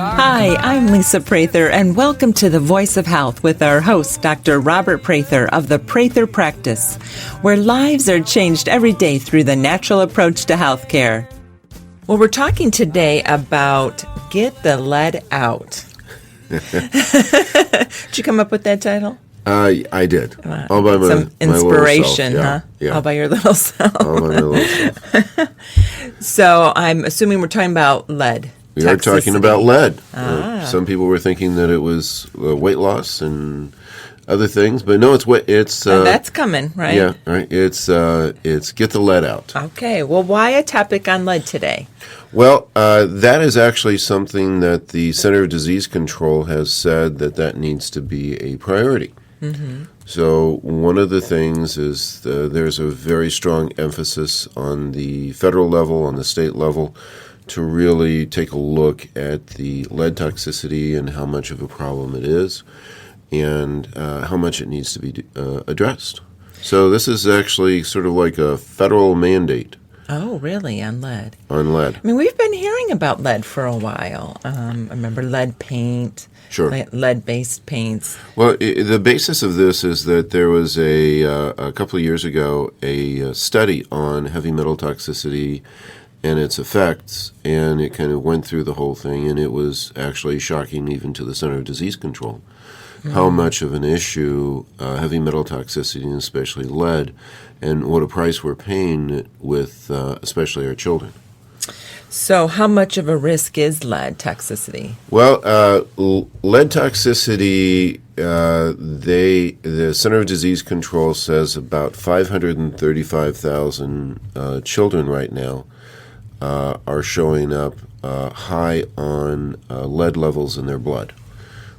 Hi, I'm Lisa Prather, and welcome to The Voice of Health with our host, Dr. Robert Prather of the Prather Practice, where lives are changed every day through the natural approach to healthcare. Well, we're talking today about Get the Lead Out. Did you come up with that title? I did. All by some inspiration, my huh? Yeah. All by your little self. All by my little self. So I'm assuming we're talking about lead. We are talking about lead. Ah. Some people were thinking that it was weight loss and other things, but no, it's that's coming, right? Yeah, right. It's get the lead out. Okay. Well, why a topic on lead today? Well, that is actually something that the Center of Disease Control has said that needs to be a priority. Mm-hmm. So one of the things is there's a very strong emphasis on the federal level, on the state level, to really take a look at the lead toxicity and how much of a problem it is and how much it needs to be addressed. So this is actually sort of like a federal mandate. Oh, really? On lead? On lead. I mean, we've been hearing about lead for a while. I remember lead paint. Sure. Lead-based paints. Well, the basis of this is that there was a couple of years ago a study on heavy metal toxicity and its effects, and it kind of went through the whole thing, and it was actually shocking even to the Center of Disease Control how much of an issue heavy metal toxicity, and especially lead, and what a price we're paying with especially our children. So how much of a risk is lead toxicity? Well, lead toxicity, the Center of Disease Control says about 535,000 children right now are showing up high on lead levels in their blood,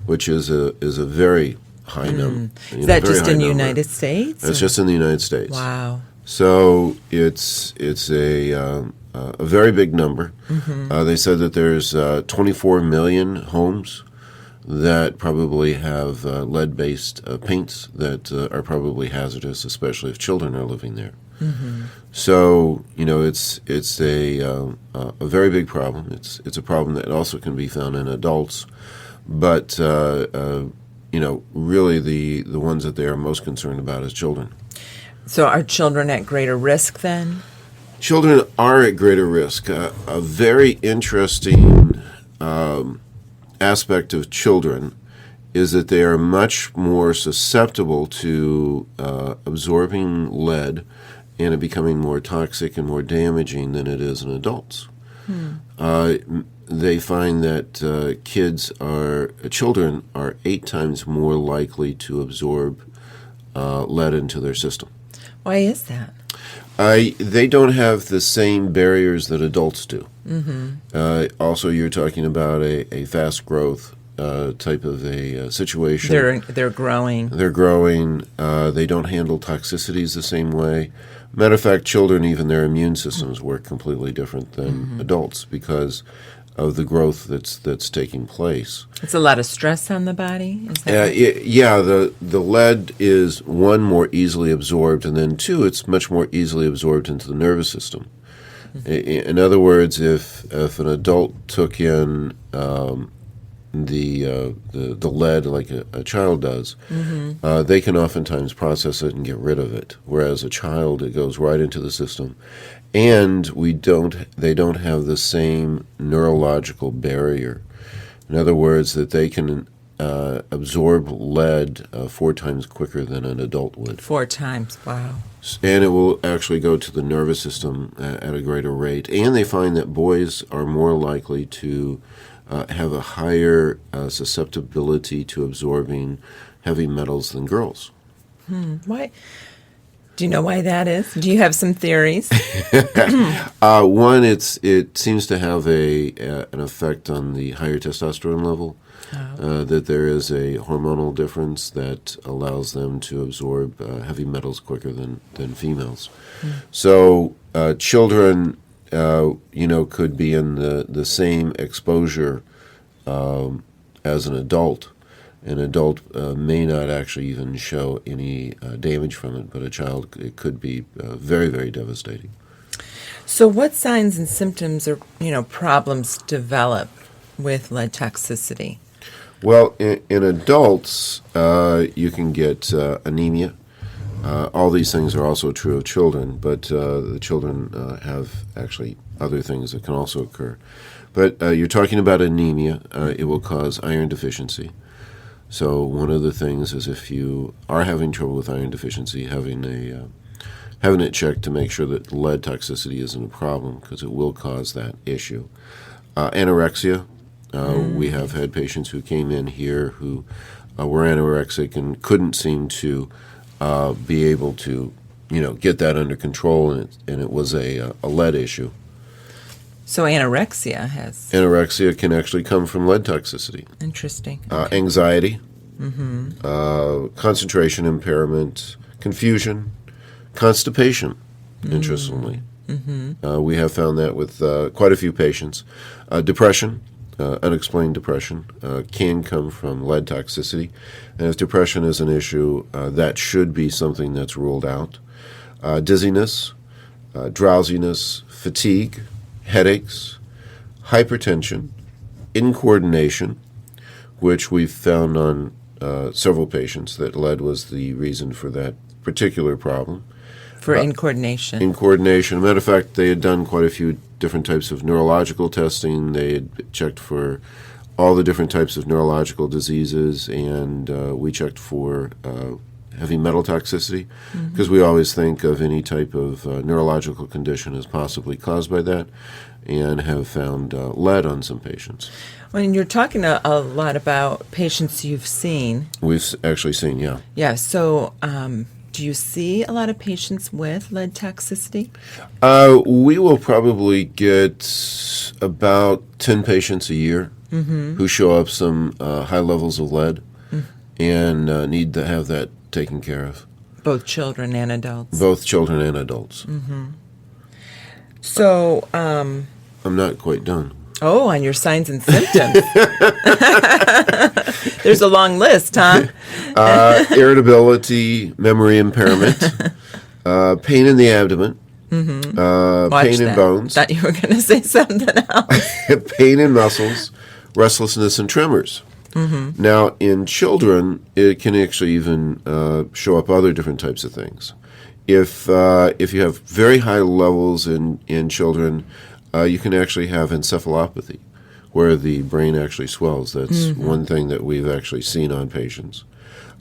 which is a very high number. Is that just in the United States? That's just in the United States. Wow. So it's a very big number. Mm-hmm. They said that there's 24 million homes that probably have lead-based paints that are probably hazardous, especially if children are living there. Mm-hmm. So it's a very big problem. It's a problem that also can be found in adults, but really the ones that they are most concerned about is children. So are children at greater risk then? Children are at greater risk. A very interesting aspect of children is that they are much more susceptible to absorbing lead and it becoming more toxic and more damaging than it is in adults. They find that children are 8 times more likely to absorb lead into their system. Why is that? They don't have the same barriers that adults do. Mm-hmm. Also, you're talking about a fast growth type of a situation. They're growing. They're growing. They don't handle toxicities the same way. Matter of fact, children, even their immune systems work completely different than adults because of the growth that's taking place. It's a lot of stress on the body? Is that the lead is, one, more easily absorbed, and then two, it's much more easily absorbed into the nervous system. Mm-hmm. In other words, if an adult took in the lead like a child does, they can oftentimes process it and get rid of it, whereas a child, it goes right into the system. And they don't have the same neurological barrier. In other words, that they can absorb lead 4 times quicker than an adult would. 4 times, wow. And it will actually go to the nervous system at a greater rate. And they find that boys are more likely to have a higher susceptibility to absorbing heavy metals than girls. Why? Do you know why that is? Do you have some theories? One, it seems to have an effect on the higher testosterone level. That there is a hormonal difference that allows them to absorb heavy metals quicker than females. So children, could be in the same exposure as an adult. An adult may not actually even show any damage from it, but a child, it could be very, very devastating. So what signs and symptoms or problems develop with lead toxicity? Well, in adults, you can get anemia. All these things are also true of children, but the children have actually other things that can also occur. But you're talking about anemia. It will cause iron deficiency. So one of the things is if you are having trouble with iron deficiency, having it checked to make sure that lead toxicity isn't a problem, because it will cause that issue. Anorexia. We have had patients who came in here who were anorexic and couldn't seem to be able to, get that under control, and it was a lead issue. So anorexia Anorexia can actually come from lead toxicity. Interesting. Anxiety, concentration impairment, confusion, constipation, interestingly. We have found that with quite a few patients. Depression. Unexplained depression can come from lead toxicity. And if depression is an issue, that should be something that's ruled out. Dizziness, drowsiness, fatigue, headaches, hypertension, incoordination, which we've found on several patients that lead was the reason for that particular problem. For incoordination. Incoordination. Matter of fact, they had done quite a few different types of neurological testing. They had checked for all the different types of neurological diseases, and we checked for heavy metal toxicity, because we always think of any type of neurological condition as possibly caused by that, and have found lead on some patients. When you're talking a lot about patients you've seen. We've actually seen, yeah. Yeah, so do you see a lot of patients with lead toxicity? We will probably get about 10 patients a year who show up some high levels of lead and need to have that taken care of. Both children and adults? Both children and adults. So, I'm not quite done. Oh, on your signs and symptoms. There's a long list, huh? Irritability, memory impairment, pain in the abdomen, pain in bones. Thought you were going to say something else. Pain in muscles, restlessness, and tremors. Now, in children, it can actually even show up other different types of things. If you have very high levels in children, you can actually have encephalopathy, where the brain actually swells. That's one thing that we've actually seen on patients.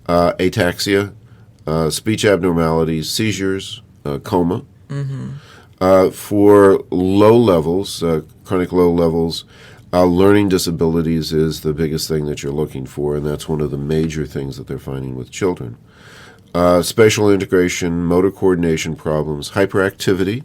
Ataxia, speech abnormalities, seizures, coma. For low levels, chronic low levels, learning disabilities is the biggest thing that you're looking for, and that's one of the major things that they're finding with children. Spatial integration, motor coordination problems, hyperactivity,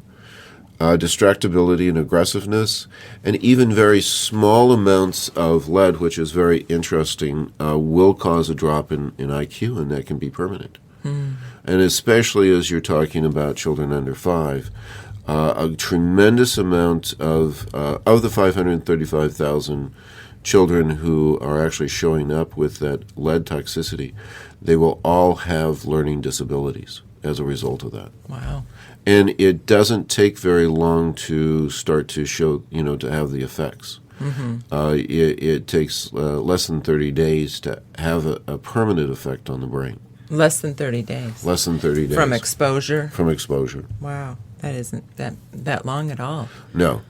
distractibility and aggressiveness, and even very small amounts of lead, which is very interesting, will cause a drop in IQ, and that can be permanent. And especially as you're talking about children under 5, a tremendous amount of the 535,000 children who are actually showing up with that lead toxicity, they will all have learning disabilities as a result of that. Wow. And it doesn't take very long to start to show, to have the effects. It takes less than 30 days to have a permanent effect on the brain. Less than 30 days? Less than 30 days. From exposure? From exposure. Wow. That isn't that long at all. No.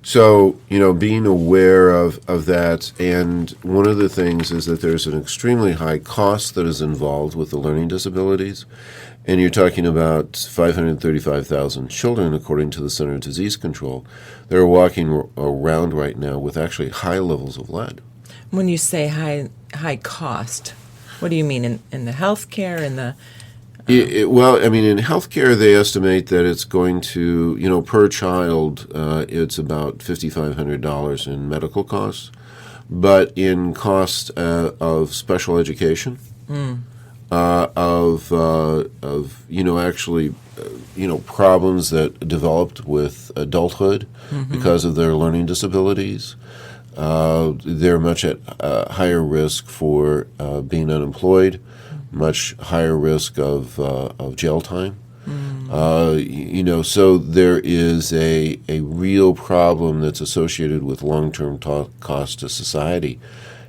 So, being aware of that, and one of the things is that there's an extremely high cost that is involved with the learning disabilities, and you're talking about 535,000 children, according to the Center for Disease Control. They're walking around right now with actually high levels of lead. When you say high cost, what do you mean in the healthcare, in the... Well, I mean, in healthcare, they estimate that it's going to, per child, it's about $5,500 in medical costs. But in cost of special education, problems that developed with adulthood because of their learning disabilities, they're much at higher risk for being unemployed, much higher risk of jail time. So there is a real problem that's associated with long-term cost to society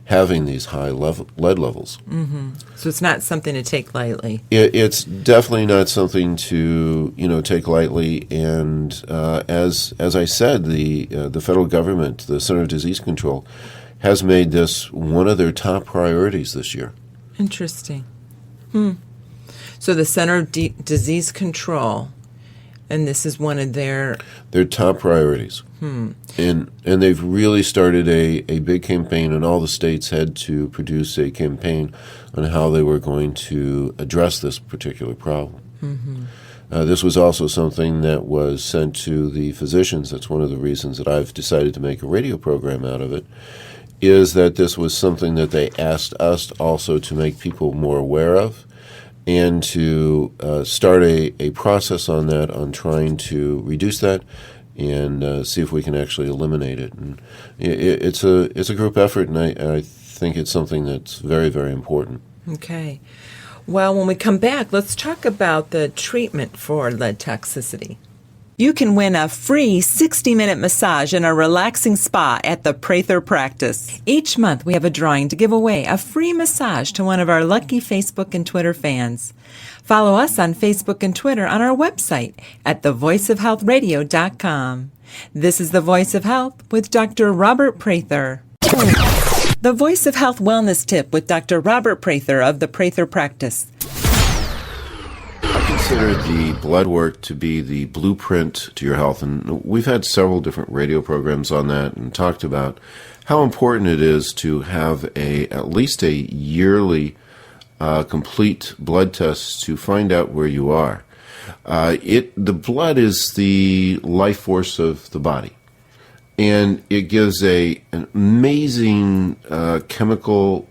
having these high lead levels. Mm-hmm. So it's not something to take lightly. It's definitely not something to take lightly. And as I said, the federal government, the Center for Disease Control, has made this one of their top priorities this year. Interesting. So the Center of Disease Control, and this is one of their top priorities. And they've really started a big campaign, and all the states had to produce a campaign on how they were going to address this particular problem. This was also something that was sent to the physicians. That's one of the reasons that I've decided to make a radio program out of it, is that this was something that they asked us also to make people more aware of, and to start a process on that, on trying to reduce that and see if we can actually eliminate it. And it's a group effort, and I think it's something that's very, very important. Okay. Well, when we come back, let's talk about the treatment for lead toxicity. You can win a free 60-minute massage in a relaxing spa at the Prather practice. Each month, we have a drawing to give away a free massage to one of our lucky Facebook and Twitter fans. Follow us on Facebook and Twitter on our website at thevoiceofhealthradio.com. This is The Voice of Health with Dr. Robert Prather. The Voice of Health Wellness Tip with Dr. Robert Prather of the Prather practice. I consider the blood work to be the blueprint to your health, and we've had several different radio programs on that and talked about how important it is to have at least a yearly complete blood test to find out where you are. The blood is the life force of the body, and it gives an amazing chemical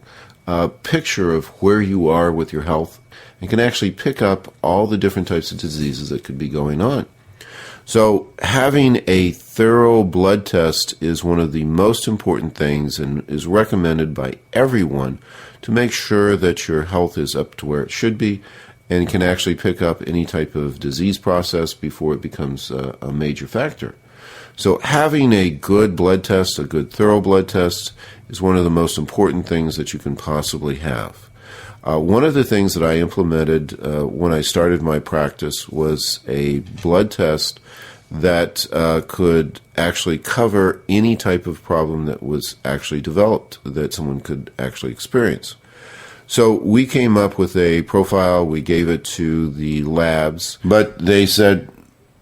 picture of where you are with your health, and can actually pick up all the different types of diseases that could be going on. So having a thorough blood test is one of the most important things, and is recommended by everyone to make sure that your health is up to where it should be, and can actually pick up any type of disease process before it becomes a major factor. So having a good blood test, a good thorough blood test, is one of the most important things that you can possibly have. One of the things that I implemented when I started my practice was a blood test that could actually cover any type of problem that was actually developed, that someone could actually experience. So we came up with a profile, we gave it to the labs, but they said,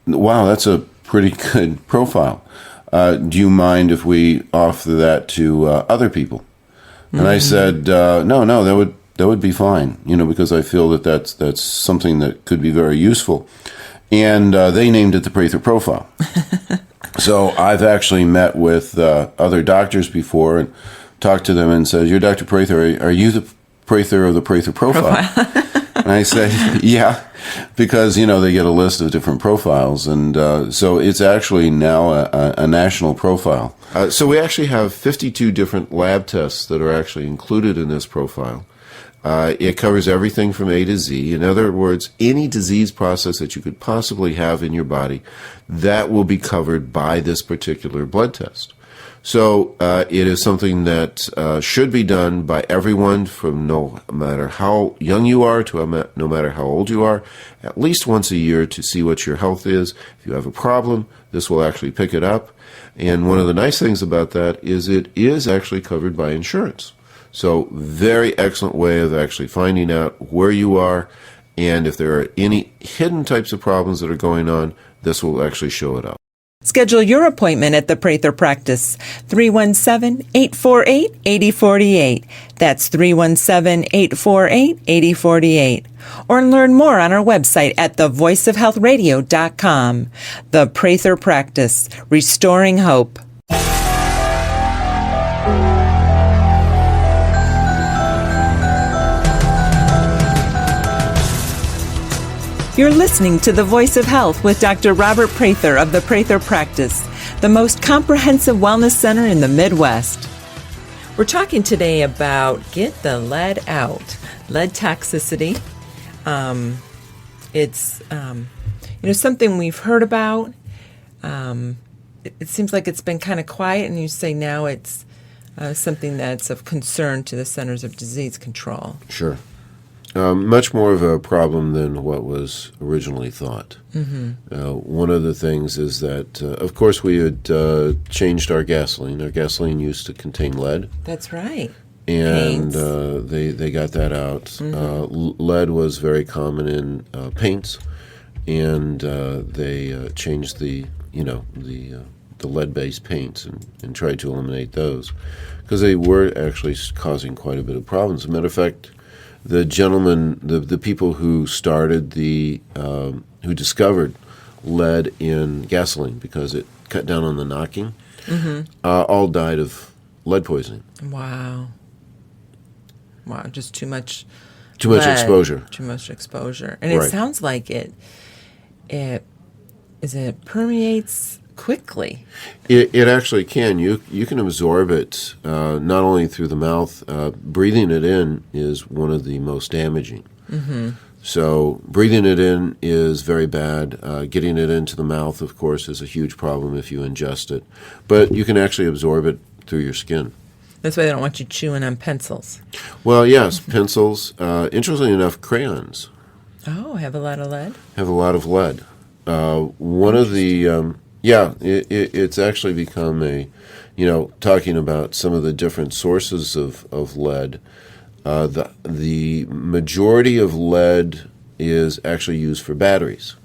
wow, that's a pretty good profile. Do you mind if we offer that to other people? And I said, no, that would be fine, because I feel that that's something that could be very useful. And they named it the Prather profile. So I've actually met with other doctors before and talked to them and said, "You're Dr. Prather. Are you the Prather of the Prather profile?" And I said, yeah, because, they get a list of different profiles. And so it's actually now a national profile. So we actually have 52 different lab tests that are actually included in this profile. It covers everything from A to Z. In other words, any disease process that you could possibly have in your body, that will be covered by this particular blood test. So it is something that should be done by everyone, from no matter how young you are to no matter how old you are, at least once a year, to see what your health is. If you have a problem, this will actually pick it up. And one of the nice things about that is it is actually covered by insurance. So very excellent way of actually finding out where you are, and if there are any hidden types of problems that are going on, this will actually show it up. Schedule your appointment at the Prather practice, 317-848-8048. That's 317-848-8048. Or learn more on our website at thevoiceofhealthradio.com. The Prather practice, restoring hope. You're listening to The Voice of Health with Dr. Robert Prather of the Prather Practice, the most comprehensive wellness center in the Midwest. We're talking today about get the lead out, lead toxicity. something we've heard about. It seems like it's been kind of quiet, and you say now it's something that's of concern to the Centers of Disease Control. Sure. Much more of a problem than what was originally thought. One of the things is that, of course, we had changed our gasoline. Our gasoline used to contain lead. That's right. And they got that out. Lead was very common in paints, and they changed the lead-based paints and tried to eliminate those because they were actually causing quite a bit of problems. As a matter of fact, the gentleman, the people who started who discovered lead in gasoline because it cut down on the knocking, all died of lead poisoning. Wow, just too much exposure. Too much exposure. And it sounds like it permeates quickly. It actually can. You can absorb it not only through the mouth. Breathing it in is one of the most damaging. So breathing it in is very bad. Getting it into the mouth, of course, is a huge problem if you ingest it. But you can actually absorb it through your skin. That's why they don't want you chewing on pencils. Well, yes, pencils. Interestingly enough, crayons. Oh, have a lot of lead? Have a lot of lead. One of the... it's actually become talking about some of the different sources of lead. The majority of lead is actually used for batteries.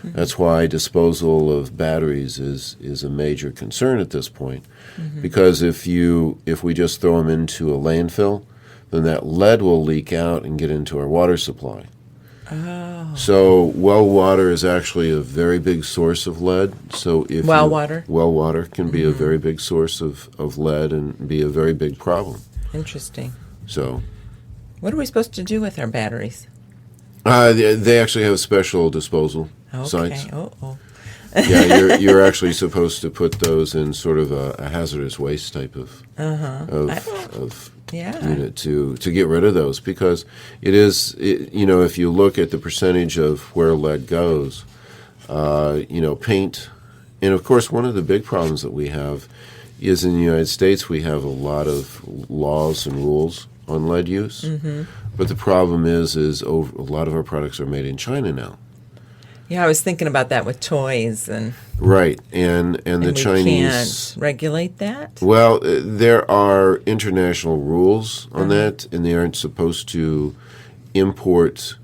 That's why disposal of batteries is a major concern at this point. Because if we just throw them into a landfill, then that lead will leak out and get into our water supply. Oh. So well water is actually a very big source of lead. So if well water can be a very big source of lead and be a very big problem. Interesting. So, what are we supposed to do with our batteries? They actually have special disposal sites. Yeah, you're actually supposed to put those in sort of a hazardous waste type of unit to get rid of those, because if you look at the percentage of where lead goes, paint, and of course one of the big problems that we have is in the United States we have a lot of laws and rules on lead use, but the problem is a lot of our products are made in China now. Yeah, I was thinking about that with toys and right, and the Chinese can't regulate that. Well, there are international rules on that, and they aren't supposed to import,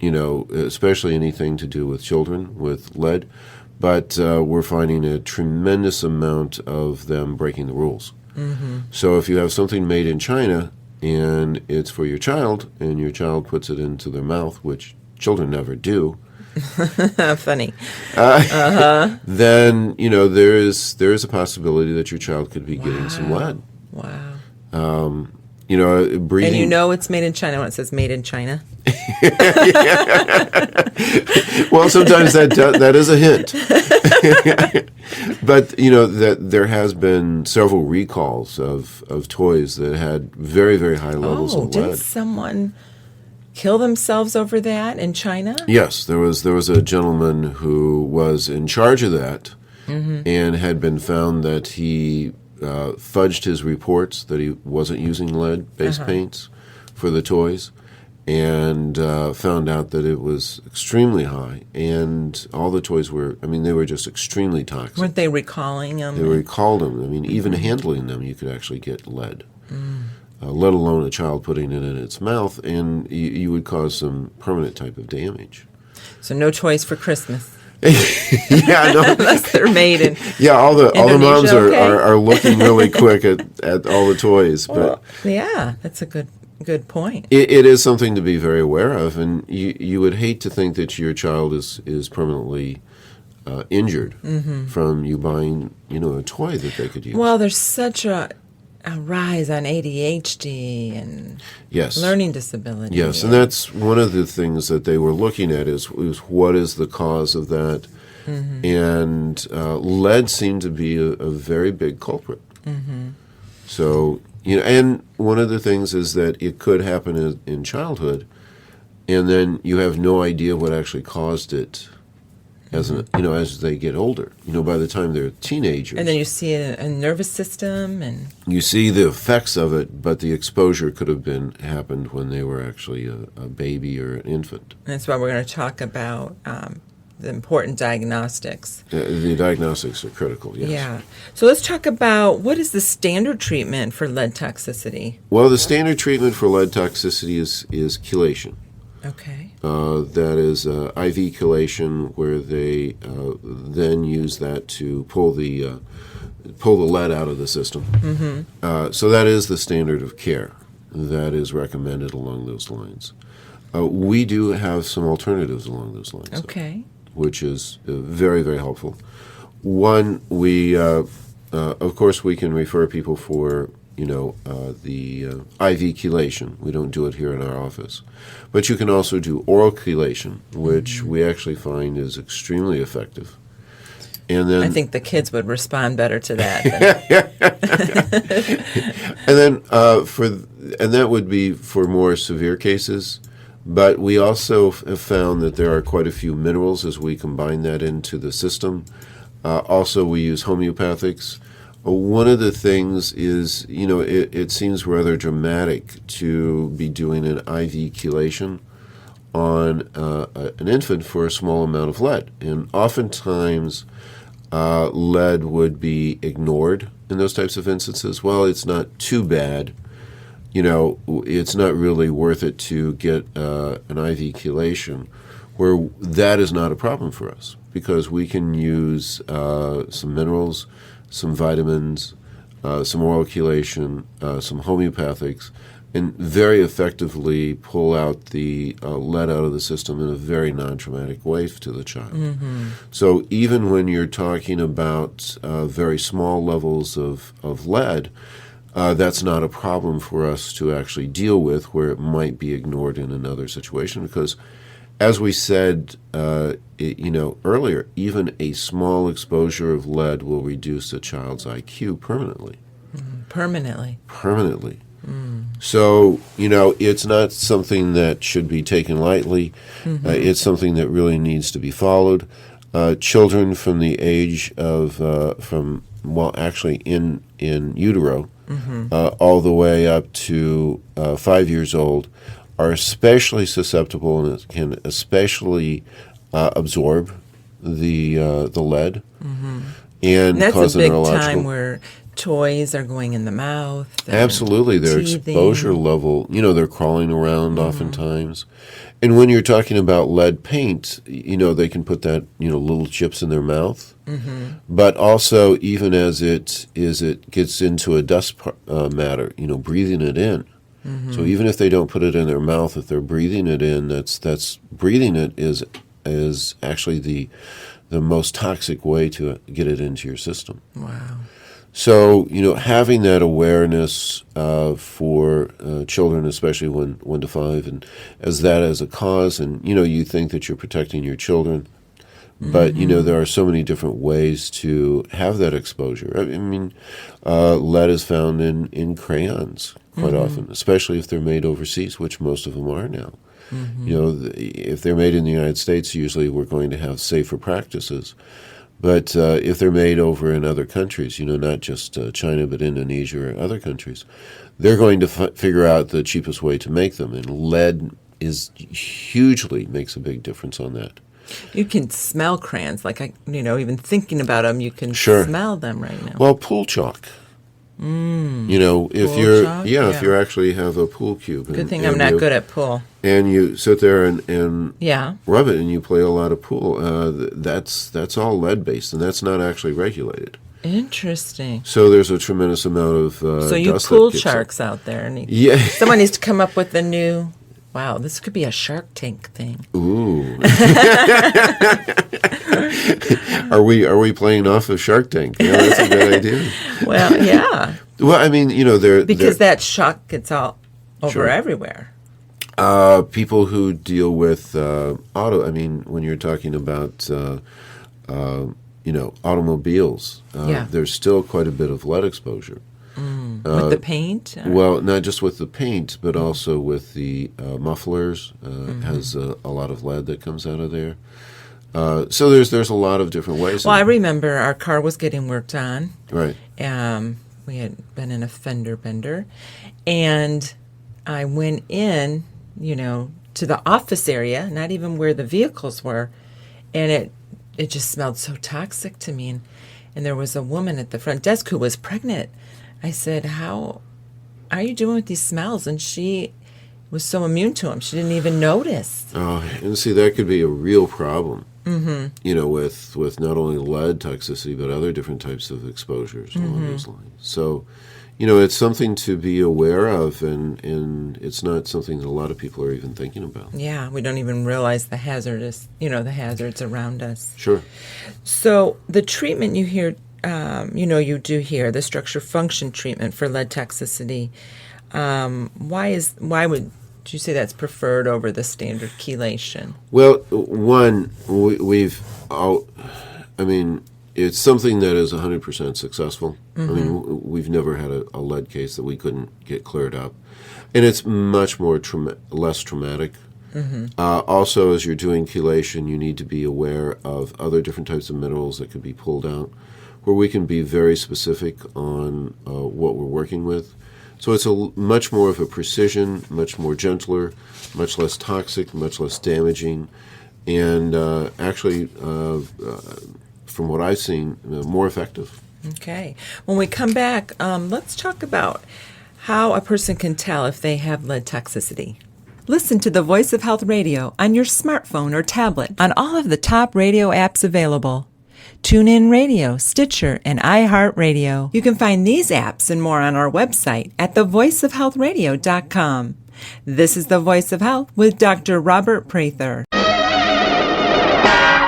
especially anything to do with children with lead. But we're finding a tremendous amount of them breaking the rules. So if you have something made in China and it's for your child, and your child puts it into their mouth, which children never do. Funny. Then there is a possibility that your child could be getting some lead. Wow. Breathing. And it's made in China when it says "made in China." Well, sometimes that is a hint. But that there has been several recalls of toys that had very, very high levels of lead. Did someone kill themselves over that in China? Yes, there was a gentleman who was in charge of that, and had been found that he fudged his reports that he wasn't using lead-based paints for the toys, and found out that it was extremely high, and all the toys they were just extremely toxic. Weren't they recalling them? They recalled them. Even handling them, you could actually get lead. Let alone a child putting it in its mouth, and you would cause some permanent type of damage. So no toys for Christmas. Yeah, no. Unless they're made in all the moms okay. are looking really quick at all the toys. But that's a good point. It is something to be very aware of, and you would hate to think that your child is permanently injured from you buying a toy that they could use. Well, there's such a rise on ADHD and learning disability. Yes, and that's one of the things that they were looking at is what is the cause of that. And lead seemed to be a very big culprit. So, and one of the things is that it could happen in childhood, and then you have no idea what actually caused it as as they get older. By the time they're teenagers. And then you see a nervous system, and you see the effects of it, but the exposure could have happened when they were actually a baby or an infant. And that's why we're going to talk about the important diagnostics. The diagnostics are critical, yes. Yeah. So let's talk about what is the standard treatment for lead toxicity? Well, the standard treatment for lead toxicity is chelation. Okay. That is IV chelation, where they then use that to pull the lead out of the system. Mm-hmm. So that is the standard of care that is recommended along those lines. We do have some alternatives along those lines. Okay. Which is very, very helpful. One, we, of course, we can refer people for, the IV chelation. We don't do it here in our office. But you can also do oral chelation, which we actually find is extremely effective. And then, I think the kids would respond better to that. And then that would be for more severe cases. But we also have found that there are quite a few minerals as we combine that into the system. Also, we use homeopathics. One of the things is, it seems rather dramatic to be doing an IV chelation on an infant for a small amount of lead. And oftentimes, lead would be ignored in those types of instances. Well, it's not too bad. It's not really worth it to get an IV chelation, where that is not a problem for us, because we can use some minerals, some vitamins, some oral chelation, some homeopathics, and very effectively pull out the lead out of the system in a very non-traumatic way to the child. Mm-hmm. So even when you're talking about very small levels of lead, that's not a problem for us to actually deal with, where it might be ignored in another situation. Because, as we said, earlier, even a small exposure of lead will reduce a child's IQ permanently. Permanently. Permanently. So, it's not something that should be taken lightly. It's something that really needs to be followed. Children from the age of, in utero, all the way up to 5 years old, are especially susceptible and can especially absorb the lead, and that's cause a big neurological time where toys are going in the mouth. Absolutely, their exposure level. They're crawling around oftentimes. And when you're talking about lead paint, they can put that, little chips in their mouth. But also, even as it gets into a dust matter, breathing it in. So even if they don't put it in their mouth, if they're breathing it in, that's breathing it is actually the most toxic way to get it into your system. Wow. So, having that awareness for children, especially 1 to 5, and as a cause, and, you think that you're protecting your children, but, there are so many different ways to have that exposure. I mean, lead is found in crayons quite often, especially if they're made overseas, which most of them are now. If they're made in the United States, usually we're going to have safer practices. But if they're made over in other countries, not just China, but Indonesia or other countries, they're going to figure out the cheapest way to make them. And lead makes a big difference on that. You can smell crayons. Even thinking about them, you can smell them right now. Well, pool chalk. If you actually have a pool cube. Good thing I'm not good at pool. And you sit there and yeah, rub it, and you play a lot of pool. That's all lead based, and that's not actually regulated. Interesting. So there's a tremendous amount of so you dust pool sharks out there. And someone needs to come up with a new. Wow, this could be a Shark Tank thing. Ooh. Are we playing off of Shark Tank? Yeah, that's a good idea. Well, yeah. Well, I mean, because that shock gets all over everywhere. People who deal with when you're talking about automobiles, there's still quite a bit of lead exposure. With the paint? Well, not just with the paint, but also with the mufflers. Has a lot of lead that comes out of there. So there's a lot of different ways. Well, I remember our car was getting worked on. Right. We had been in a fender bender, and I went in, to the office area, not even where the vehicles were, and it just smelled so toxic to me. And there was a woman at the front desk who was pregnant. I said, "How are you doing with these smells?" And she was so immune to them, she didn't even notice. Oh, and see, that could be a real problem. With not only lead toxicity, but other different types of exposures along those lines. So, it's something to be aware of, and it's not something that a lot of people are even thinking about. Yeah, we don't even realize the hazards around us. Sure. So the treatment you do here, the structure function treatment for lead toxicity, why would you say that's preferred over the standard chelation? Well, one, it's something that is 100% successful. We've never had a lead case that we couldn't get cleared up. And it's much more less traumatic. Also, as you're doing chelation, you need to be aware of other different types of minerals that could be pulled out, where we can be very specific on what we're working with. So it's much more of a precision, much more gentler, much less toxic, much less damaging, and actually, from what I've seen, more effective. Okay. When we come back, let's talk about how a person can tell if they have lead toxicity. Listen to the Voice of Health radio on your smartphone or tablet on all of the top radio apps available. TuneIn Radio, Stitcher, and iHeartRadio. You can find these apps and more on our website at thevoiceofhealthradio.com. This is The Voice of Health with Dr. Robert Prather.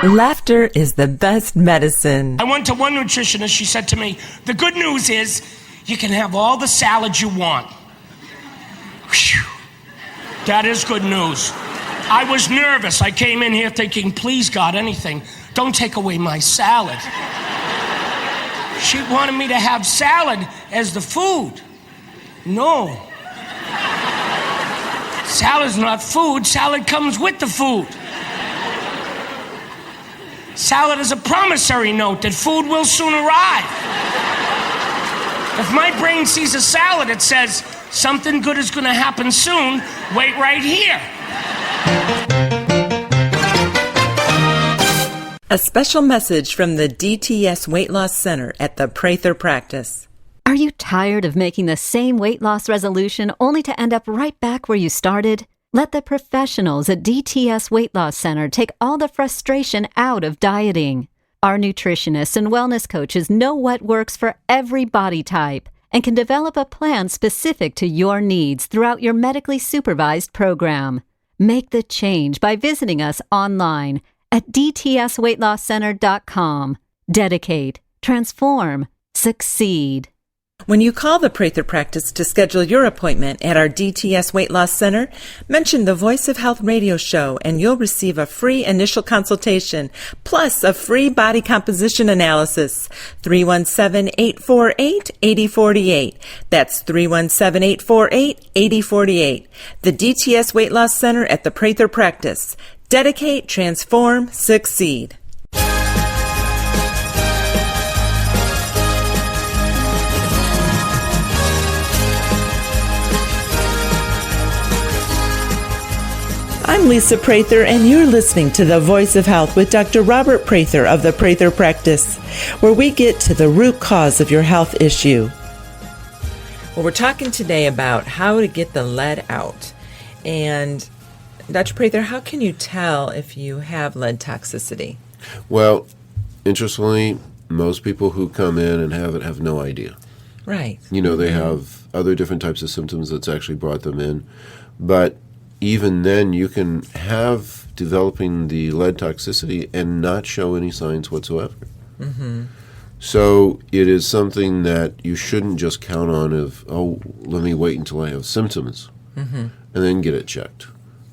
Laughter is the best medicine. I went to one nutritionist. She said to me, the good news is you can have all the salad you want. Whew. That is good news. I was nervous. I came in here thinking, please, God, anything. Don't take away my salad. She wanted me to have salad as the food. No. Salad's not food. Salad comes with the food. Salad is a promissory note that food will soon arrive. If my brain sees a salad, it says, something good is going to happen soon. Wait right here. A special message from the DTS Weight Loss Center at the Prather Practice. Are you tired of making the same weight loss resolution only to end up right back where you started? Let the professionals at DTS Weight Loss Center take all the frustration out of dieting. Our nutritionists and wellness coaches know what works for every body type and can develop a plan specific to your needs throughout your medically supervised program. Make the change by visiting us online at dtsweightlosscenter.com. Dedicate, transform, succeed. When you call the Prather Practice to schedule your appointment at our DTS Weight Loss Center, mention the Voice of Health radio show and you'll receive a free initial consultation, plus a free body composition analysis. 317-848-8048. That's 317-848-8048. The DTS Weight Loss Center at the Prather Practice. Dedicate, transform, succeed. I'm Lisa Prather, and you're listening to The Voice of Health with Dr. Robert Prather of the Prather Practice, where we get to the root cause of your health issue. Well, we're talking today about how to get the lead out. And Dr. Prather, how can you tell if you have lead toxicity? Well, interestingly, most people who come in and have it have no idea. Right. They have other different types of symptoms that's actually brought them in. But even then, you can have developing the lead toxicity and not show any signs whatsoever. So it is something that you shouldn't just count on let me wait until I have symptoms and then get it checked.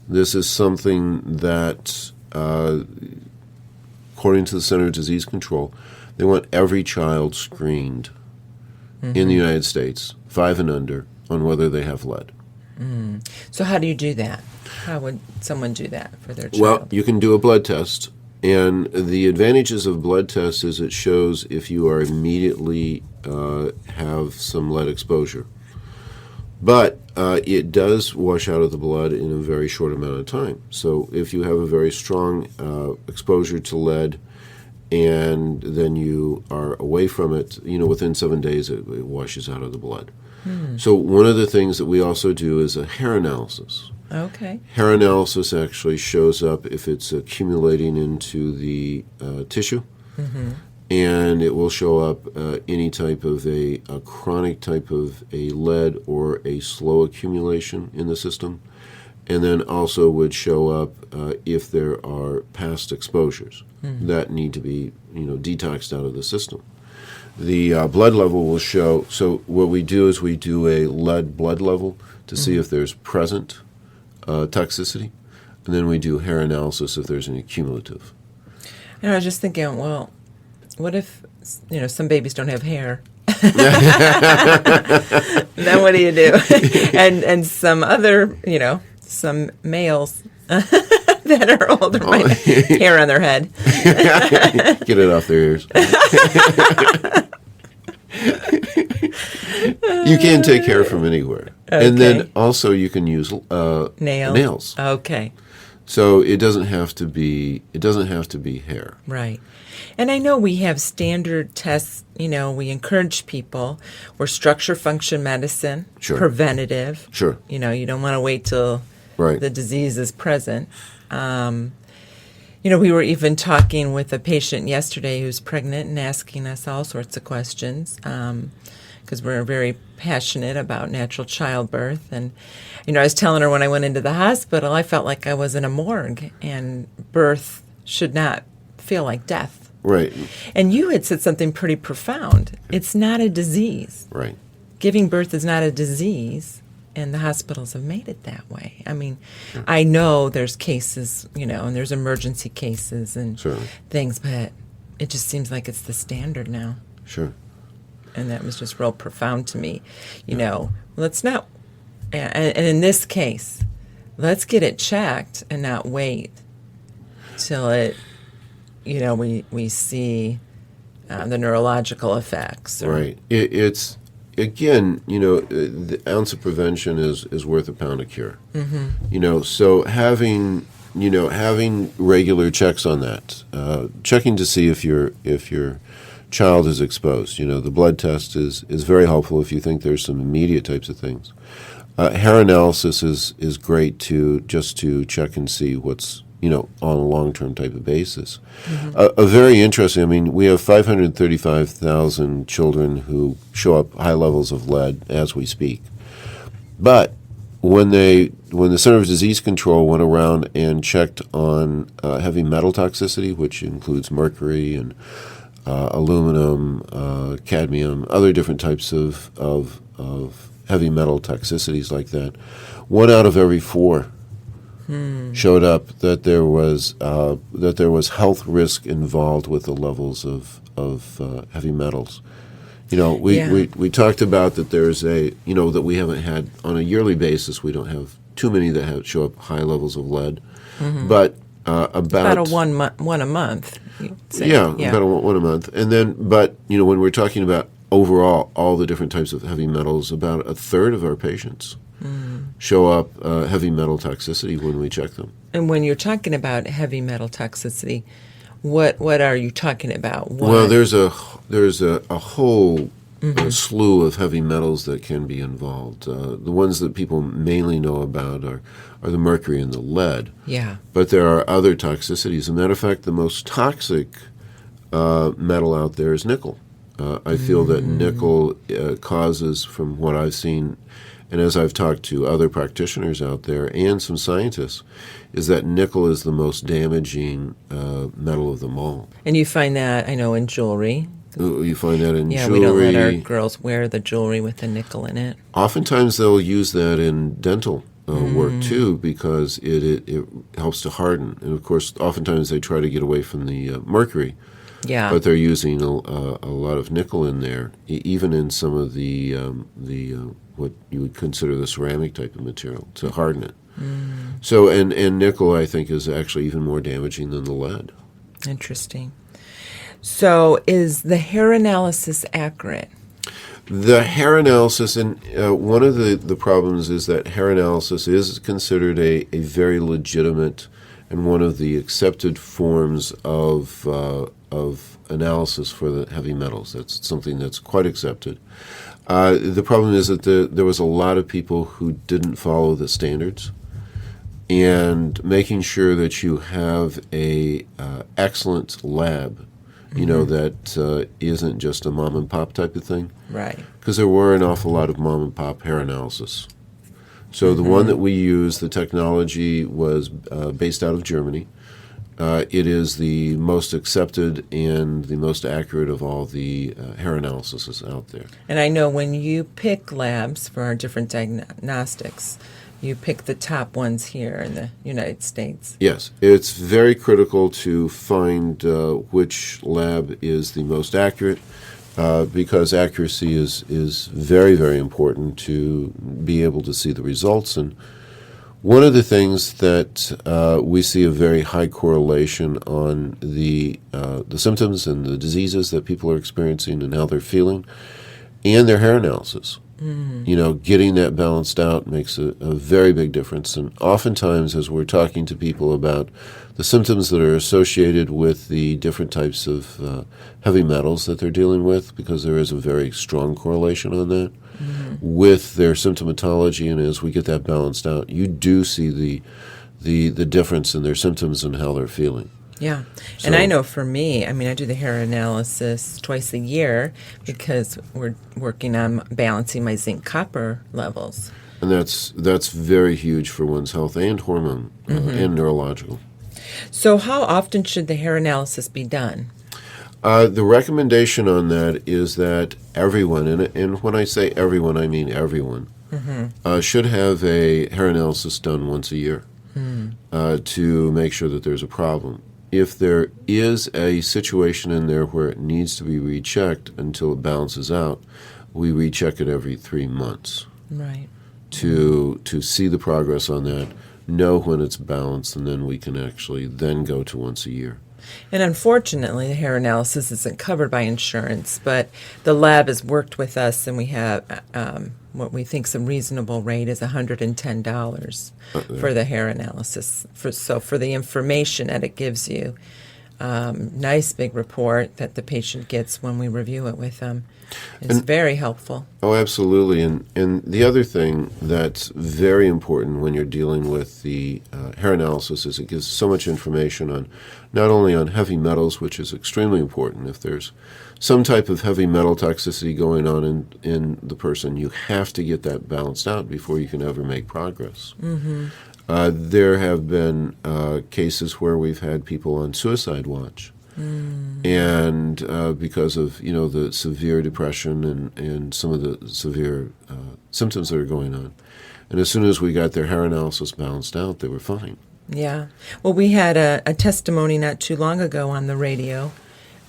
This is something that, according to the Center for Disease Control, they want every child screened in the United States, 5 and under, on whether they have lead. So how do you do that? How would someone do that for their child? Well, you can do a blood test, And the advantages of blood tests is it shows if you are immediately have some lead exposure. But it does wash out of the blood in a very short amount of time. So if you have a very strong exposure to lead and then you are away from it, within 7 days it washes out of the blood. So one of the things that we also do is a hair analysis. Okay. Hair analysis actually shows up if it's accumulating into the tissue, and it will show up any type of a chronic type of a lead or a slow accumulation in the system, and then also would show up if there are past exposures that need to be detoxed out of the system. The blood level will show. So what we do is we do a lead blood level to see if there's present toxicity, and then we do hair analysis if there's any cumulative. And I was just thinking, well, what if some babies don't have hair? Then what do you do? and some other, some males that are older might have hair on their head. Get it off their ears. You can take hair from anywhere. Okay. And then also you can use nails. Okay. So it doesn't have to be hair. Right. And I know we have standard tests, we encourage people. We're structure function medicine, sure. Preventative. Sure. You don't want to wait till the disease is present. We were even talking with a patient yesterday who's pregnant and asking us all sorts of questions because we're very passionate about natural childbirth. And, I was telling her when I went into the hospital, I felt like I was in a morgue, and birth should not feel like death. Right. And you had said something pretty profound. It's not a disease. Right. Giving birth is not a disease. And the hospitals have made it that way. I mean, I know there's cases, and there's emergency cases and things, but it just seems like it's the standard now. Sure. And that was just real profound to me. Let's not, and in this case, let's get it checked and not wait till it, we see the neurological effects. Right. It's... Again, the ounce of prevention is worth a pound of cure. So having regular checks on that, checking to see if your child is exposed. The blood test is very helpful if you think there's some immediate types of things. Hair analysis is great to check and see what's on a long-term type of basis. A very interesting, we have 535,000 children who show up high levels of lead as we speak. But when the Center for Disease Control went around and checked on heavy metal toxicity, which includes mercury and aluminum, cadmium, other different types of heavy metal toxicities like that, 1 out of every 4 showed up that there was health risk involved with the levels of heavy metals. We talked about that there's that we haven't had on a yearly basis. We don't have too many that show up high levels of lead, but about one a month. About one a month, and then when we're talking about overall all the different types of heavy metals, about a third of our patients show up heavy metal toxicity when we check them. And when you're talking about heavy metal toxicity, what are you talking about? Well, there's a whole slew of heavy metals that can be involved. The ones that people mainly know about are the mercury and the lead. Yeah. But there are other toxicities. As a matter of fact, the most toxic metal out there is nickel. I feel that nickel causes, from what I've seen, and as I've talked to other practitioners out there and some scientists, is that nickel is the most damaging metal of them all. And you find that, I know, in jewelry. You find that in jewelry. Yeah, we don't let our girls wear the jewelry with the nickel in it. Oftentimes they'll use that in dental work too, because it helps to harden. And of course, oftentimes they try to get away from the mercury. Yeah. But they're using a lot of nickel in there, even in some of the what you would consider the ceramic type of material to harden it. So and nickel, I think, is actually even more damaging than the lead. Interesting. So is the hair analysis accurate? The hair analysis, and one of the problems is that hair analysis is considered a very legitimate and one of the accepted forms of analysis for the heavy metals. That's something that's quite accepted. The problem is that there was a lot of people who didn't follow the standards, and making sure that you have a excellent lab, that isn't just a mom and pop type of thing. Right. Because there were an awful lot of mom and pop hair analysis. So the one that we use, the technology was based out of Germany. It is the most accepted and the most accurate of all the hair analyses out there. And I know when you pick labs for our different diagnostics, you pick the top ones here in the United States. Yes, it's very critical to find which lab is the most accurate, because accuracy is very, very important to be able to see the results. And one of the things that we see a very high correlation on the symptoms and the diseases that people are experiencing and how they're feeling, and their hair analysis. Getting that balanced out makes a very big difference. And oftentimes, as we're talking to people about the symptoms that are associated with the different types of heavy metals that they're dealing with, because there is a very strong correlation on that, with their symptomatology, and as we get that balanced out, you do see the difference in their symptoms and how they're feeling. Yeah. So, and I know for me, I do the hair analysis twice a year because we're working on balancing my zinc copper levels. And that's very huge for one's health and hormone and neurological. So how often should the hair analysis be done? The recommendation on that is that everyone, and when I say everyone, I mean everyone, should have a hair analysis done once a year to make sure that there's a problem. If there is a situation in there where it needs to be rechecked until it balances out, we recheck it every 3 months. Right. To see the progress on that, know when it's balanced, and then we can actually then go to once a year. And unfortunately, the hair analysis isn't covered by insurance, but the lab has worked with us, and we have what we think is a reasonable rate is $110 for the hair analysis. For the information that it gives you, nice big report that the patient gets when we review it with them. It's very helpful. Oh, absolutely. And the other thing that's very important when you're dealing with the hair analysis is it gives so much information on not only on heavy metals, which is extremely important. If there's some type of heavy metal toxicity going on in the person, you have to get that balanced out before you can ever make progress. There have been cases where we've had people on suicide watch. And because of the severe depression and some of the severe symptoms that are going on, and as soon as we got their hair analysis balanced out, they were fine. Yeah. Well, we had a testimony not too long ago on the radio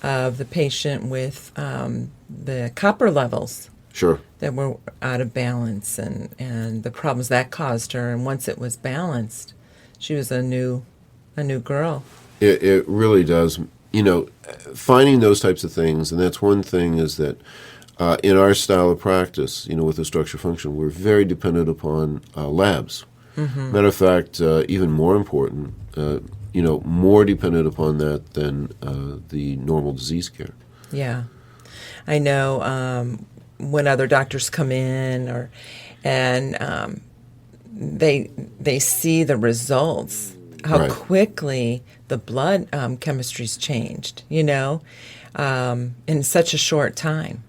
of the patient with the copper levels. Sure. That were out of balance and the problems that caused her. And once it was balanced, she was a new girl. It really does. Finding those types of things, and that's one thing is that in our style of practice, with the structure function, we're very dependent upon labs. Matter of fact, even more important, more dependent upon that than the normal disease care. Yeah. I know when other doctors come in and they see the results, how Right. quickly the blood chemistry's changed, in such a short time.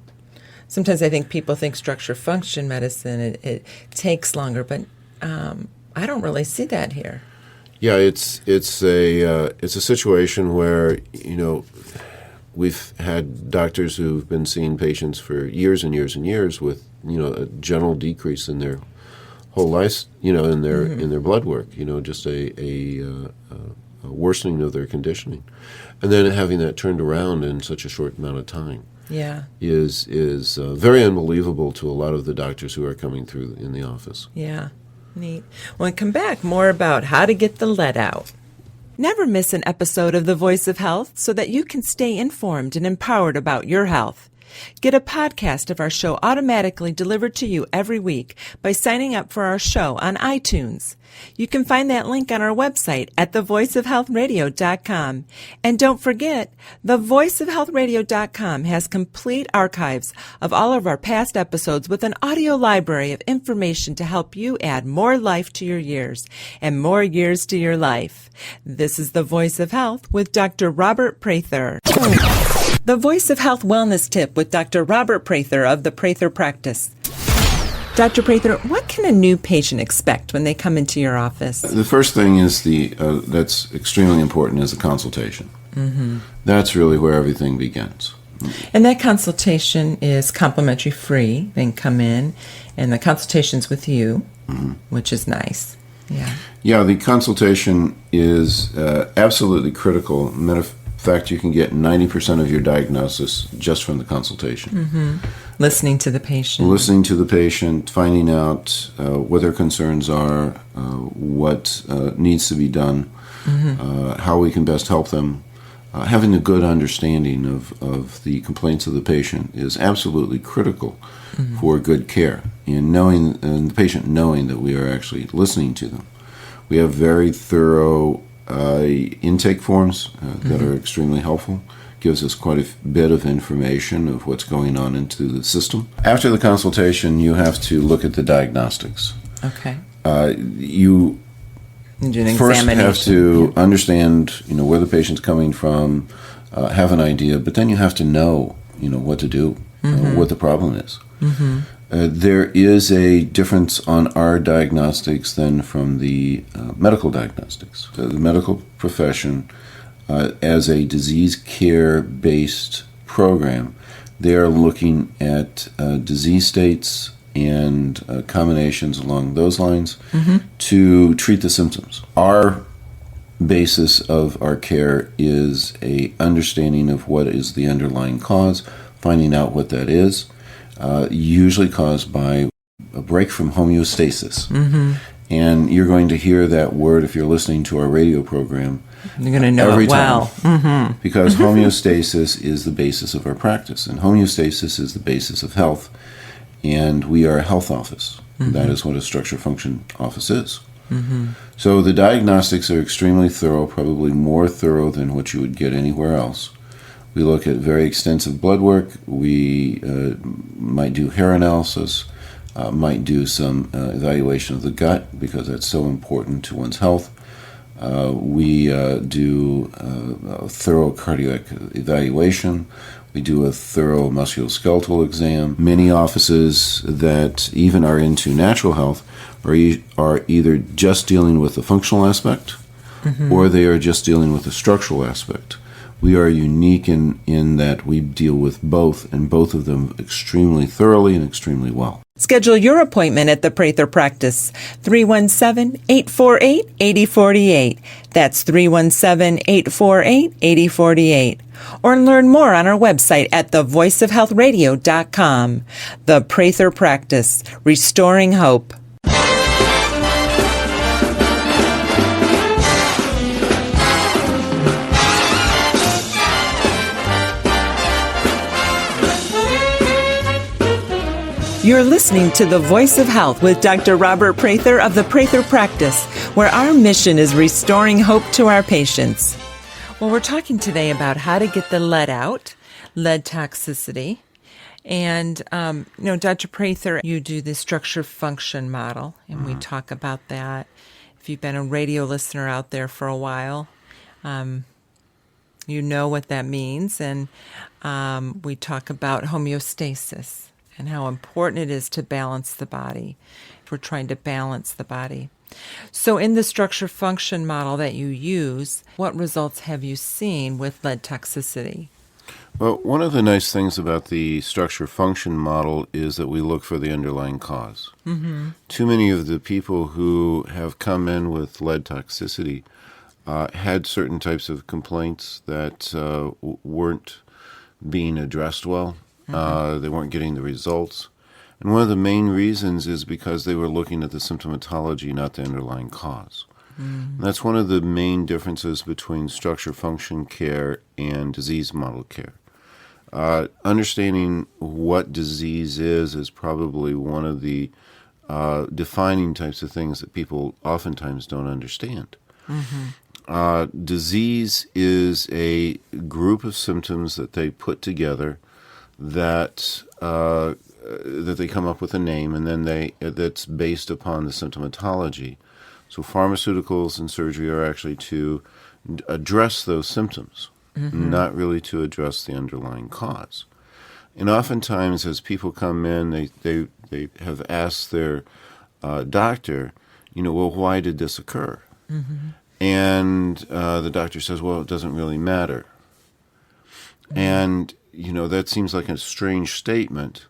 Sometimes I think people think structure function medicine, it takes longer, but I don't really see that here. Yeah, it's a situation where we've had doctors who've been seeing patients for years and years and years with a general decrease in their whole life, in their blood work, just a worsening of their conditioning, and then having that turned around in such a short amount of time. Yeah. Is very unbelievable to a lot of the doctors who are coming through in the office. Yeah. Neat. When we come back, more about how to get the lead out. Never miss an episode of The Voice of Health so that you can stay informed and empowered about your health. Get a podcast of our show automatically delivered to you every week by signing up for our show on iTunes. You can find that link on our website at thevoiceofhealthradio.com. And don't forget, thevoiceofhealthradio.com has complete archives of all of our past episodes with an audio library of information to help you add more life to your years and more years to your life. This is The Voice of Health with Dr. Robert Prather. The Voice of Health Wellness Tip with Dr. Robert Prather of the Prather Practice. Dr. Prather, what can a new patient expect when they come into your office? The first thing is that's extremely important is the consultation. Mm-hmm. That's really where everything begins. And that consultation is complimentary free. They can come in, and the consultation's with you, which is nice. Yeah, the consultation is absolutely critical. Matter of fact, you can get 90% of your diagnosis just from the consultation. Mm-hmm. Listening to the patient, finding out what their concerns are, what needs to be done, how we can best help them. Having a good understanding of the complaints of the patient is absolutely critical for good care, and the patient knowing that we are actually listening to them. We have very thorough intake forms that are extremely helpful. Gives us quite a bit of information of what's going on into the system. After the consultation, you have to look at the diagnostics. Okay. You first have to understand, where the patient's coming from, have an idea, but then you have to know, what to do, what the problem is. Mm-hmm. There is a difference on our diagnostics than from the medical diagnostics. So the medical profession, as a disease care-based program, they are looking at disease states and combinations along those lines to treat the symptoms. Our basis of our care is a understanding of what is the underlying cause, finding out what that is, usually caused by a break from homeostasis. Mm-hmm. And you're going to hear that word if you're listening to our radio program. You're going to know every it well. Time. Because homeostasis is the basis of our practice, and homeostasis is the basis of health, and we are a health office. That is what a structure function office is. So the diagnostics are extremely thorough, probably more thorough than what you would get anywhere else. We look at very extensive blood work. We might do hair analysis, might do some evaluation of the gut, because that's so important to one's health. We do a thorough cardiac evaluation. We do a thorough musculoskeletal exam. Many offices that even are into natural health are either just dealing with the functional aspect, or they are just dealing with the structural aspect. We are unique in that we deal with both, and both of them extremely thoroughly and extremely well. Schedule your appointment at the Prather Practice, 317-848-8048. That's 317-848-8048. Or learn more on our website at thevoiceofhealthradio.com. The Prather Practice, restoring hope. You're listening to The Voice of Health with Dr. Robert Prather of the Prather Practice, where our mission is restoring hope to our patients. Well, we're talking today about how to get the lead out, lead toxicity. And, Dr. Prather, you do the structure function model, and we talk about that. If you've been a radio listener out there for a while, you know what that means. And we talk about homeostasis and how important it is to balance the body, if we're trying to balance the body. So in the structure function model that you use, what results have you seen with lead toxicity? Well, one of the nice things about the structure function model is that we look for the underlying cause. Too many of the people who have come in with lead toxicity had certain types of complaints that weren't being addressed well. They weren't getting the results. And one of the main reasons is because they were looking at the symptomatology, not the underlying cause. And that's one of the main differences between structure function care and disease model care. Understanding what disease is probably one of the defining types of things that people oftentimes don't understand. Disease is a group of symptoms that they put together that they come up with a name, and then that's based upon the symptomatology. So pharmaceuticals and surgery are actually to address those symptoms, not really to address the underlying cause. And oftentimes, as people come in, they have asked their doctor, well, why did this occur? And the doctor says, well, it doesn't really matter. And, that seems like a strange statement,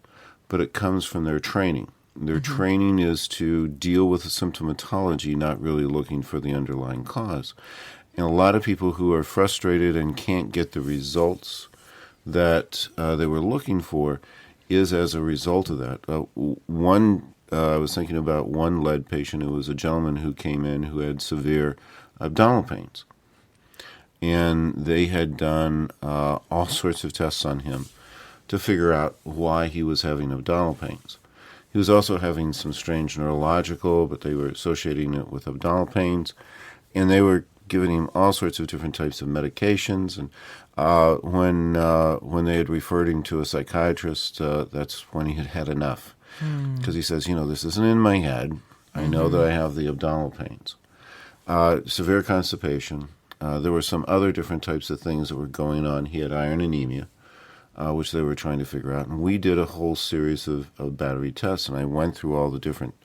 but it comes from their training. Their training is to deal with the symptomatology, not really looking for the underlying cause. And a lot of people who are frustrated and can't get the results that they were looking for is as a result of that. I was thinking about one lead patient. It was a gentleman who came in who had severe abdominal pains. And they had done all sorts of tests on him to figure out why he was having abdominal pains. He was also having some strange neurological, but they were associating it with abdominal pains. And they were giving him all sorts of different types of medications. And when they had referred him to a psychiatrist, that's when he had had enough. Because he says, this isn't in my head. I know that I have the abdominal pains. Severe constipation. There were some other different types of things that were going on. He had iron anemia, which they were trying to figure out. And we did a whole series of battery tests, and I went through all the different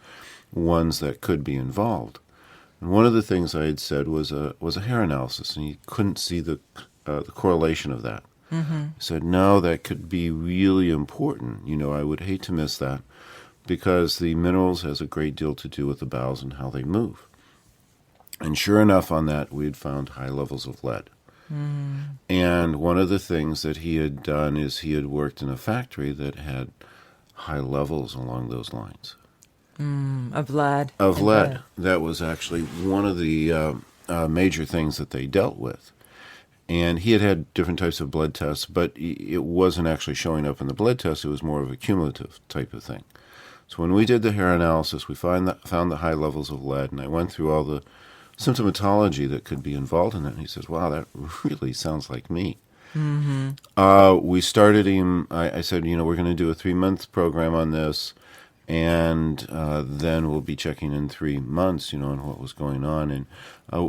ones that could be involved. And one of the things I had said was a hair analysis, and he couldn't see the correlation of that. He said, no, that could be really important. I would hate to miss that because the minerals has a great deal to do with the bowels and how they move. And sure enough, on that, we had found high levels of lead. And one of the things that he had done is he had worked in a factory that had high levels along those lines. Of lead. Of lead. That was actually one of the major things that they dealt with. And he had had different types of blood tests, but it wasn't actually showing up in the blood test. It was more of a cumulative type of thing. So when we did the hair analysis, we found the high levels of lead, and I went through all the symptomatology that could be involved in it. And he says, wow, that really sounds like me. We started him, I said, we're going to do a 3-month program on this, and then we'll be checking in 3 months, on what was going on. And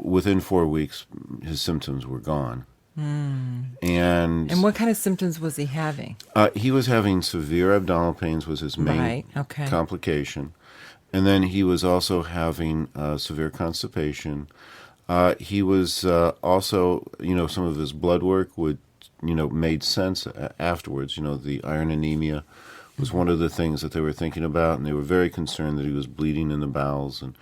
within 4 weeks, his symptoms were gone. And what kind of symptoms was he having? He was having severe abdominal pains was his main complication. And then he was also having severe constipation. He was also, some of his blood work made sense afterwards. The iron anemia was one of the things that they were thinking about, and they were very concerned that he was bleeding in the bowels. And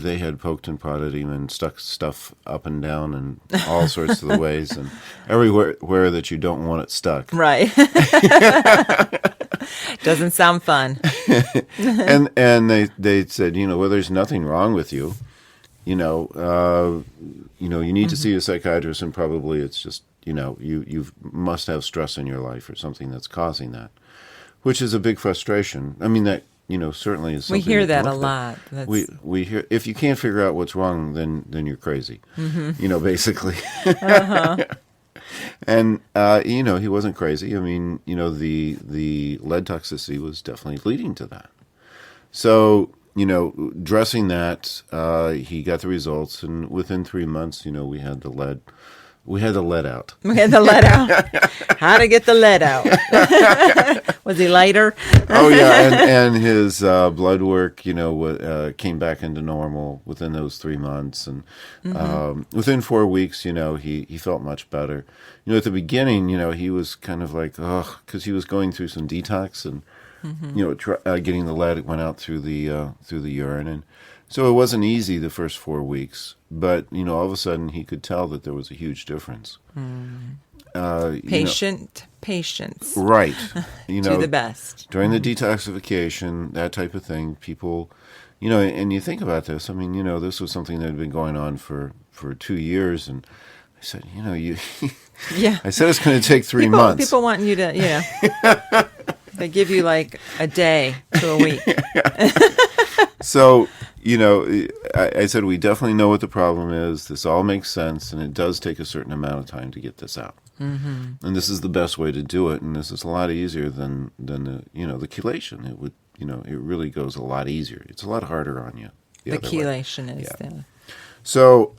they had poked and prodded him and stuck stuff up and down and all sorts of the ways, and everywhere that you don't want it stuck. Right. Doesn't sound fun. and they said, well, there's nothing wrong with you. You need to see a psychiatrist, and probably it's just, you must have stress in your life or something that's causing that, which is a big frustration. I mean, that, certainly is something. We hear that a lot. We hear, if you can't figure out what's wrong, then you're crazy, basically. And, he wasn't crazy. I mean, the lead toxicity was definitely leading to that. So, dressing that, he got the results, and within 3 months, we had the lead. We had the lead out. We had the lead out. How to get the lead out. Was he lighter? Oh, yeah. And his blood work, came back into normal within those 3 months. And within 4 weeks, he felt much better. At the beginning, he was kind of like, because he was going through some detox and, getting the lead went out through the urine. And so it wasn't easy the first 4 weeks. But, all of a sudden he could tell that there was a huge difference. Patience. Right. Do the best. During the detoxification, that type of thing, people, And you think about this. I mean, this was something that had been going on for 2 years, and I said, Yeah. I said it's going to take 3 months. People want you to, they give you like a day to a week. So, I said, we definitely know what the problem is. This all makes sense, and it does take a certain amount of time to get this out. Mm-hmm. And this is the best way to do it, and this is a lot easier than the chelation. It would, it really goes a lot easier. It's a lot harder on you. The chelation is So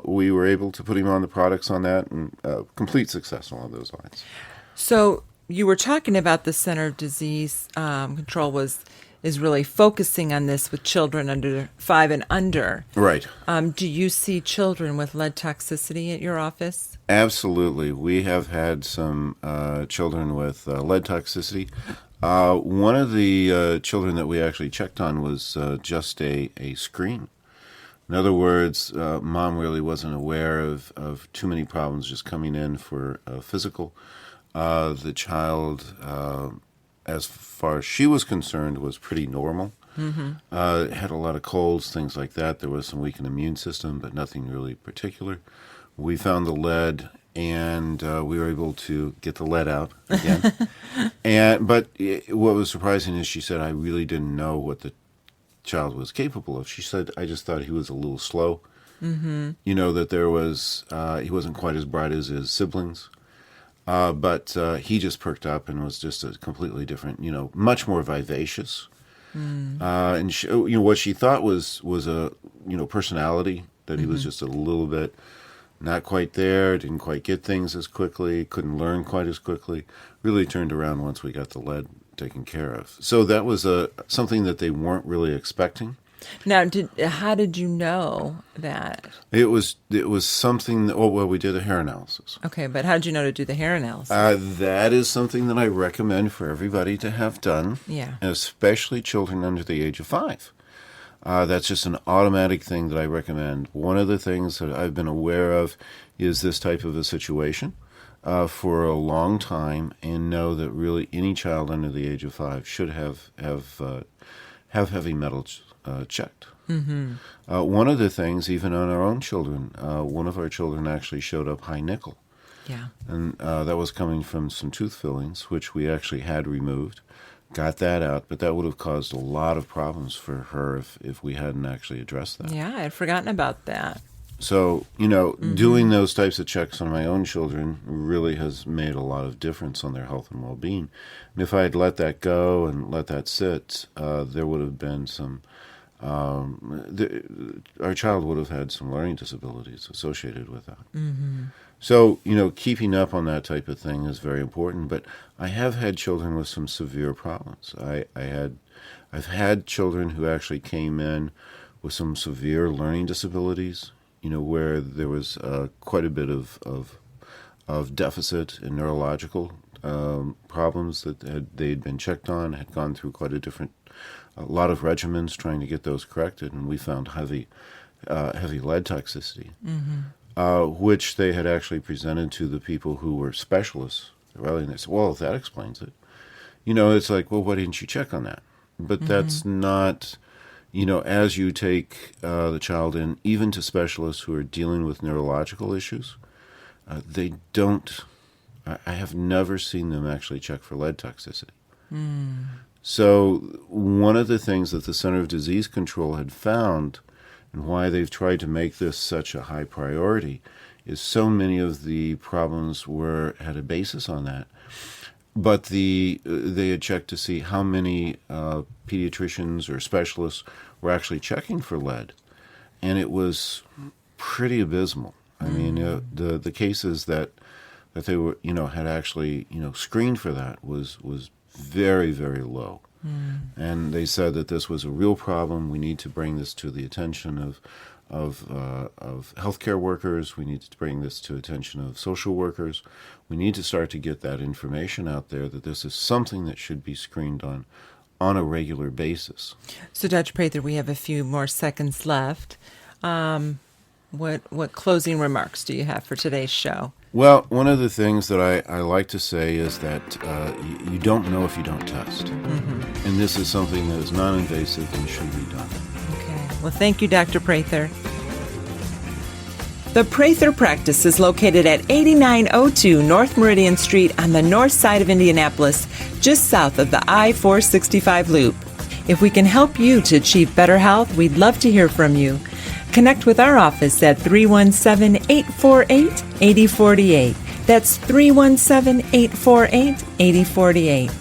we were able to put him on the products on that, and complete success along those lines. So you were talking about the Center of Disease Control is really focusing on this with children under 5 and under. Right. Do you see children with lead toxicity at your office? Absolutely. We have had some children with lead toxicity. One of the children that we actually checked on was just a screen. In other words, mom really wasn't aware of too many problems just coming in for physical. The child, as far as she was concerned, was pretty normal. Mm-hmm. Had a lot of colds, things like that. There was some weakened immune system, but nothing really particular. We found the lead, and we were able to get the lead out again. But what was surprising is she said, I really didn't know what the child was capable of. She said, I just thought he was a little slow. Mm-hmm. That there was, he wasn't quite as bright as his siblings. But he just perked up and was just a completely different, much more vivacious. And she, what she thought was a, personality, that he was just a little bit not quite there, didn't quite get things as quickly, couldn't learn quite as quickly, really turned around once we got the lead taken care of. So that was something that they weren't really expecting. Now, how did you know that? It was something that, we did a hair analysis. Okay, but how did you know to do the hair analysis? That is something that I recommend for everybody to have done, especially children under the age of 5. That's just an automatic thing that I recommend. One of the things that I've been aware of is this type of a situation for a long time, and know that really any child under the age of 5 should have heavy metals checked. Mm-hmm. One of the things, even on our own children, one of our children actually showed up high nickel. Yeah. And that was coming from some tooth fillings, which we actually had removed. Got that out, but that would have caused a lot of problems for her if we hadn't actually addressed that. Yeah, I had forgotten about that. So, doing those types of checks on my own children really has made a lot of difference on their health and well-being. And if I had let that go and let that sit, there would have been some... our child would have had some learning disabilities associated with that. Mm-hmm. So, keeping up on that type of thing is very important. But I have had children with some severe problems. I've had children who actually came in with some severe learning disabilities, where there was quite a bit of deficit in neurological problems that they'd been checked on, had gone through quite a lot of regimens trying to get those corrected, and we found heavy lead toxicity, which they had actually presented to the people who were specialists. And they said, well, that explains it. It's like, well, why didn't you check on that? But that's not, as you take the child in, even to specialists who are dealing with neurological issues, they don't, I have never seen them actually check for lead toxicity. Mm. So one of the things that the Center of Disease Control had found, and why they've tried to make this such a high priority, is so many of the problems had a basis on that. But they had checked to see how many pediatricians or specialists were actually checking for lead, and it was pretty abysmal. I mean, the cases that they were had actually screened for that was very, very low. And they said that this was a real problem. We need to bring this to the attention of healthcare workers. We need to bring this to attention of social workers. We need to start to get that information out there that this is something that should be screened on a regular basis. So, Dr. Prather, we have a few more seconds left. What closing remarks do you have for today's show? Well, one of the things that I like to say is that you don't know if you don't test. Mm-hmm. And this is something that is non-invasive and should be done. Okay. Well, thank you, Dr. Prather. The Prather practice is located at 8902 North Meridian Street on the north side of Indianapolis, just south of the I-465 loop. If we can help you to achieve better health, we'd love to hear from you. Connect with our office at 317-848-8048. That's 317-848-8048.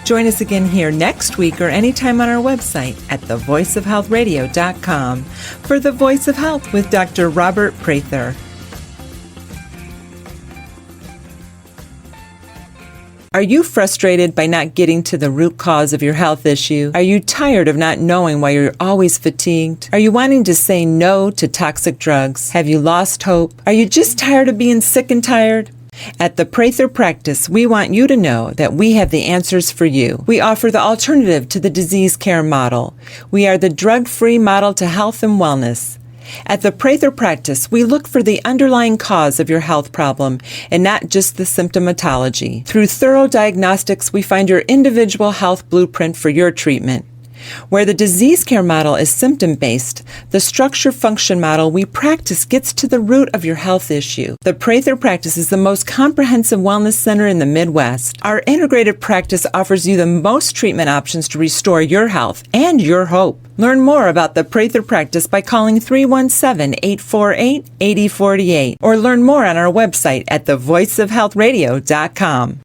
Join us again here next week or anytime on our website at thevoiceofhealthradio.com for The Voice of Health with Dr. Robert Prather. Are you frustrated by not getting to the root cause of your health issue? Are you tired of not knowing why you're always fatigued? Are you wanting to say no to toxic drugs? Have you lost hope? Are you just tired of being sick and tired? At the Prather Practice, we want you to know that we have the answers for you. We offer the alternative to the disease care model. We are the drug-free model to health and wellness. At the Prather Practice, we look for the underlying cause of your health problem and not just the symptomatology. Through thorough diagnostics, we find your individual health blueprint for your treatment. Where the disease care model is symptom-based, the structure-function model we practice gets to the root of your health issue. The Prather Practice is the most comprehensive wellness center in the Midwest. Our integrated practice offers you the most treatment options to restore your health and your hope. Learn more about the Prather Practice by calling 317-848-8048 or learn more on our website at thevoiceofhealthradio.com.